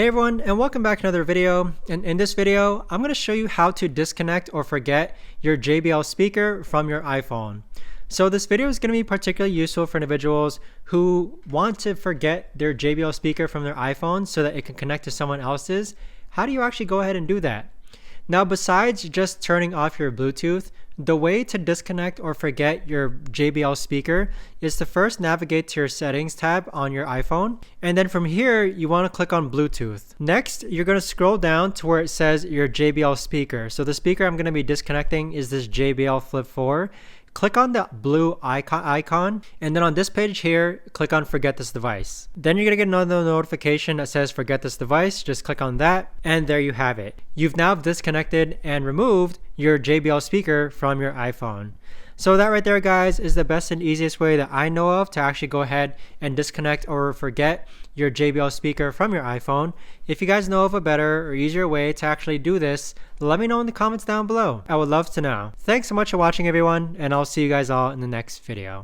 Hey everyone, and welcome back to another video. And in this video, I'm going to show you how to disconnect or forget your JBL speaker from your iPhone. So this video is going to be particularly useful for individuals who want to forget their JBL speaker from their iPhone so that it can connect to someone else's. How do you actually go ahead and do that? Now, besides just turning off your Bluetooth, the way to disconnect or forget your JBL speaker is to first navigate to your settings tab on your iPhone. And then from here, you want to click on Bluetooth. Next, you're going to scroll down to where it says your JBL speaker. So the speaker I'm going to be disconnecting is this JBL Flip 4. Click on the blue icon, and then on this page here, click on forget this device. Then you're going to get another notification that says forget this device. Just click on that, and there you have it. You've now disconnected and removed your JBL speaker from your iPhone. So that right there, guys, is the best and easiest way that I know of to actually go ahead and disconnect or forget your JBL speaker from your iPhone. If you guys know of a better or easier way to actually do this, let me know in the comments down below. I would love to know. Thanks so much for watching, everyone, and I'll see you guys all in the next video.